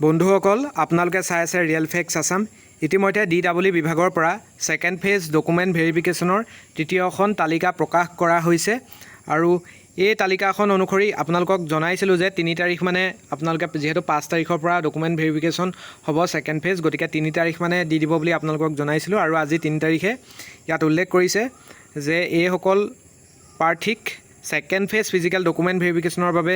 বন্ধুসকল আপোনালোকে চাই আছে ৰিয়েল ফেক্টছ আসাম। ইতিমধ্যে DW বিভাগৰ পৰা সেকেন্ড ফেজ ডকুমেন্ট ভেৰিফিকেশ্যনৰ তৃতীয়খন তালিকা প্ৰকাশ কৰা হৈছে আৰু এই তালিকাখন অনুসৰি আপোনালোকক জনাইছিলোঁ যে 3 তাৰিখ মানে আপোনালোকে যেহেতু 5 তাৰিখৰ পৰা ডকুমেন্ট ভেৰিফিকেশ্যন হ'ব সেকেন্ড ফেজ, গতিকে 3 তাৰিখ মানে দি দিব বুলি আপোনালোকক জনাইছিলোঁ আৰু আজি 3 তাৰিখে ইয়াত উল্লেখ কৰিছে যে এইসকল প্ৰাৰ্থীক সেকেন্ড ফেজ ফিজিক্যাল ডকুমেন্ট ভেৰিফিকেশ্যনৰ বাবে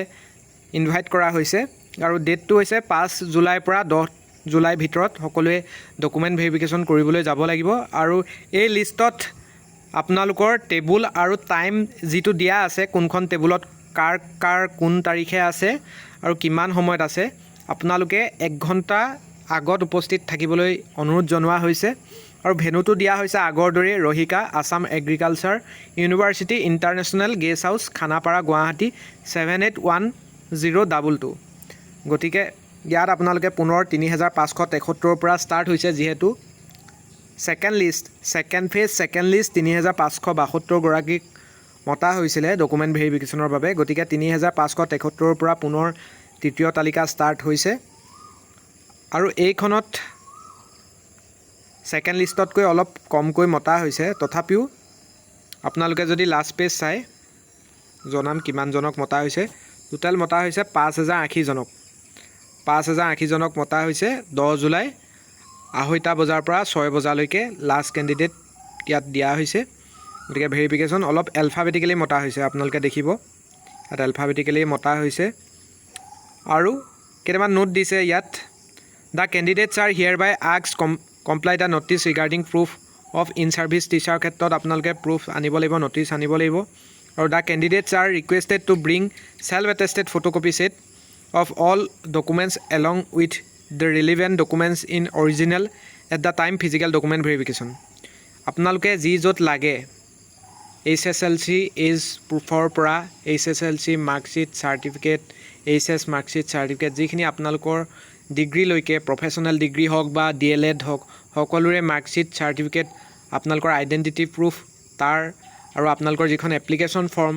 ইনভাইট কৰা হৈছে আৰু ডেটটো হৈছে 5 জুলাইৰ পৰা 10 জুলাই ভিতৰত সকলোৱে ডকুমেন্ট ভেৰিফিকেশ্যন কৰিবলৈ যাব লাগিব আৰু এই লিষ্টত আপোনালোকৰ টেবুল আৰু টাইম যেটো দিয়া আছে কোনখন টেবুলত কাৰ কোন তাৰিখে আছে আৰু কিমান সময়ত আছে আপোনালোকে 1 ঘণ্টা আগত উপস্থিত থাকিবলৈ অনুৰোধ জনোৱা হৈছে আৰু ভেনুটো দিয়া হৈছে আগৰ দৰে ৰহিকা Assam agriculture university international guest house Khanapara Guwahati 781022। গতিকে ইয়াত আপোনালোকে পুনৰ 3573 পৰা ষ্টাৰ্ট হৈছে যিহেতু সেকেন্ড ফেজ সেকেন্ড লিষ্ট 3572 গৰাকীক মতা হৈছিলে ডকুমেন্ট ভেৰিফিকেশ্যনৰ বাবে। গতিকে 3573 পৰা পুনৰ তৃতীয় তালিকা ষ্টাৰ্ট হৈছে আৰু এইখনত সেকেন্ড লিষ্টতকৈ অলপ কমকৈ মতা হৈছে। তথাপিও আপোনালোকে যদি লাষ্ট পেজ চাই জনাম কিমানজনক মতা হৈছে। টোটেল মতা হৈছে 5080 জনক। 5080 জনক মতা হৈছে 10 জুলাই 2:30 বজাৰ পৰা 6 বজালৈকে লাষ্ট কেণ্ডিডেট ইয়াত দিয়া হৈছে। গতিকে ভেৰিফিকেশ্যন অলপ এলফাবেটিকেলি মতা হৈছে, আপোনালোকে দেখিব ইয়াত এলফাবেটিকেলি মতা হৈছে আৰু কেইটামান নোট দিছে ইয়াত। The candidates are hereby asked comply the notice regarding proof of in service teacher ক্ষেত্ৰত আপোনালোকে প্ৰুফ আনিব লাগিব, নটিছ আনিব লাগিব আৰু the candidates are requested to bring self attested photocopy set of all documents along with the relevant documents in original at the time physical document verification. আপোনালোকে যি য'ত লাগে HSLC এজ প্ৰুফৰ পৰা HSLC marksheet certificate HS marksheet certificate যিখিনি আপোনালোকৰ ডিগ্ৰীলৈকে professional degree হওক বা DLED হওক সকলোৰে মাৰ্কশ্বিট চাৰ্টিফিকেট আপোনালোকৰ আইডেণ্টিটি প্ৰুফ তাৰ আৰু আপোনালোকৰ যিখন এপ্লিকেশ্যন ফৰ্ম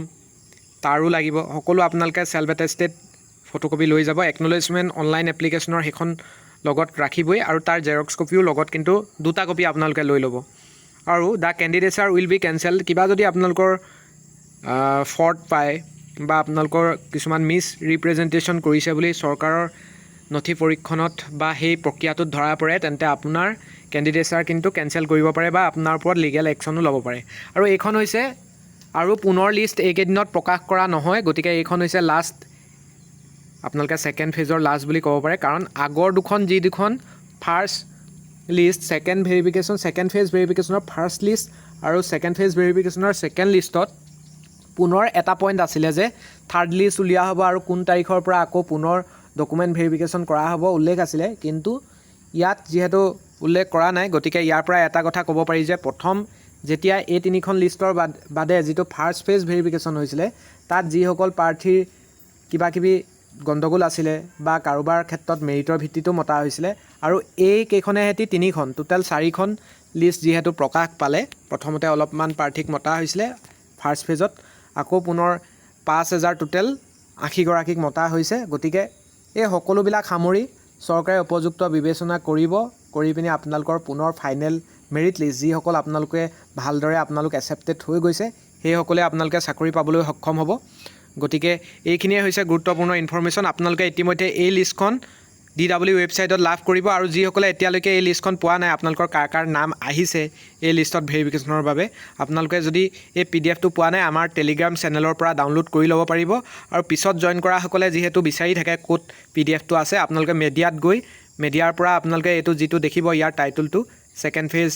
তাৰো লাগিব। সকলো আপোনালোকে চেল্ফ এটেষ্টেড ফটোকপি লৈ যাব। একনলেজমেণ্ট অনলাইন এপ্লিকেশ্যনৰ সেইখন লগত ৰাখিবই আৰু তাৰ জেৰক্স কপিও লগত কিন্তু 2টা কপি আপোনালোকে লৈ ল'ব আৰু দ্য কেণ্ডিডেটছাৰ উইল বি কেঞ্চেল। কিবা যদি আপোনালোকৰ ফৰ্ট পায় বা আপোনালোকৰ কিছুমান মিছ ৰিপ্ৰেজেণ্টেশ্যন কৰিছে বুলি চৰকাৰৰ নথি পৰীক্ষণত বা সেই প্ৰক্ৰিয়াটোত ধৰা পৰে তেন্তে আপোনাৰ কেণ্ডিডেটছাৰ কিন্তু কেঞ্চেল কৰিব পাৰে বা আপোনাৰ ওপৰত লিগেল একশ্যনো ল'ব পাৰে। আৰু এইখন হৈছে আৰু পুনৰ লিষ্ট এইকেইদিনত প্ৰকাশ কৰা নহয়, গতিকে এইখন হৈছে লাষ্ট আপোনালোকে সেকেন্ড ফেজৰ লাষ্ট বুলি ক'ব পাৰে, কাৰণ আগৰ যি দুখন ফাৰ্ষ্ট লিষ্ট সেকেন্ড ফেজ ভেৰিফিকেশ্যনৰ ফাৰ্ষ্ট লিষ্ট আৰু সেকেন্ড ফেজ ভেৰিফিকেশ্যনৰ সেকেন্ড লিষ্টত পুনৰ এটা পইণ্ট আছিলে যে থাৰ্ড লিষ্ট উলিওৱা হ'ব আৰু কোন তাৰিখৰ পৰা আকৌ পুনৰ ডকুমেণ্ট ভেৰিফিকেশ্যন কৰা হ'ব উল্লেখ আছিলে, কিন্তু ইয়াত যিহেতু উল্লেখ কৰা নাই গতিকে ইয়াৰ পৰা এটা কথা ক'ব পাৰি যে প্ৰথম যেতিয়া এই 3খন লিষ্টৰ বাদে যিটো ফাৰ্ষ্ট ফেজ ভেৰিফিকেশ্যন হৈছিলে তাত যিসকল প্ৰাৰ্থীৰ কিবাকিবি গণ্ডগোল আছিলে বা কাৰোবাৰ ক্ষেত্ৰত মেৰিটৰ ভিত্তিটো মতা হৈছিলে আৰু এই কেইখনে হেতি 3খন টোটেল 4খন লিষ্ট যিহেতু প্ৰকাশ পালে প্ৰথমতে অলপমান প্ৰাৰ্থীক মতা হৈছিলে ফাৰ্ষ্ট ফেজত, আকৌ পুনৰ 5000 টোটেল 80 গৰাকীক মতা হৈছে। গতিকে এই সকলোবিলাক সামৰি চৰকাৰে উপযুক্ত বিবেচনা কৰি পিনি আপোনালোকৰ পুনৰ ফাইনেল মেৰিট লিষ্ট যিসকল আপোনালোকে ভালদৰে একচেপ্টেড হৈ গৈছে সেইসকলে আপোনালোকে চাকৰি পাবলৈ সক্ষম হ'ব। গতিকে এইখিনিয়ে হৈছে গুৰুত্বপূৰ্ণ ইনফৰমেশ্যন। আপোনালোকে ইতিমধ্যে এই লিষ্টখন DW ৱেবছাইটত লাভ কৰিব আৰু যিসকলে এতিয়ালৈকে এই লিষ্টখন পোৱা নাই আপোনালোকৰ কাৰ নাম আহিছে এই লিষ্টত ভেৰিফিকেশ্যনৰ বাবে আপোনালোকে যদি এই PDFটো পোৱা নাই আমাৰ টেলিগ্ৰাম চেনেলৰ পৰা ডাউনলোড কৰি ল'ব পাৰিব আৰু পিছত জইন কৰাসকলে যিহেতু বিচাৰি থাকে ক'ত PDFটো আছে আপোনালোকে মিডিয়াত গৈ মিডিয়াৰ পৰা আপোনালোকে এইটো যিটো দেখিব ইয়াৰ টাইটেলটো second phase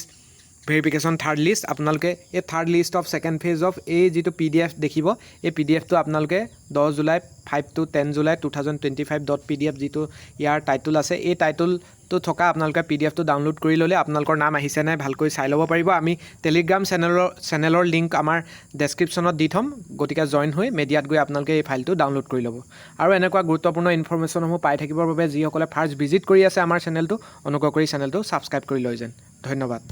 verification third list আপোনালোকে এই third list of second phase of এই যিটো PDF দেখিব এই PDFটো আপোনালোকে 10 জুলাই 5 to 10 জুলাই 2025.pdf যিটো ইয়াৰ টাইটেল আছে এই টাইটেলটো থকা আপোনালোকে PDFটো ডাউনলোড কৰি ল'লে আপোনালোকৰ নাম আহিছে নাই ভালকৈ চাই ল'ব পাৰিব। আমি টেলিগ্ৰাম চেনেলৰ লিংক আমাৰ ডেছক্ৰিপশ্যনত দি থ'ম, গতিকে জইন হৈ মিডিয়াত গৈ আপোনালোকে এই ফাইলটো ডাউনলোড কৰি ল'ব আৰু এনেকুৱা গুৰুত্বপূৰ্ণ ইনফৰমেশ্যনসমূহ পাই থাকিবৰ বাবে যিসকলে ফাৰ্ষ্ট ভিজিট কৰি আছে আমাৰ চেনেলটো অনুগ্ৰহ কৰি চেনেলটো ছাবস্ক্ৰাইব কৰি লৈ যেন। ধন্যবাদ।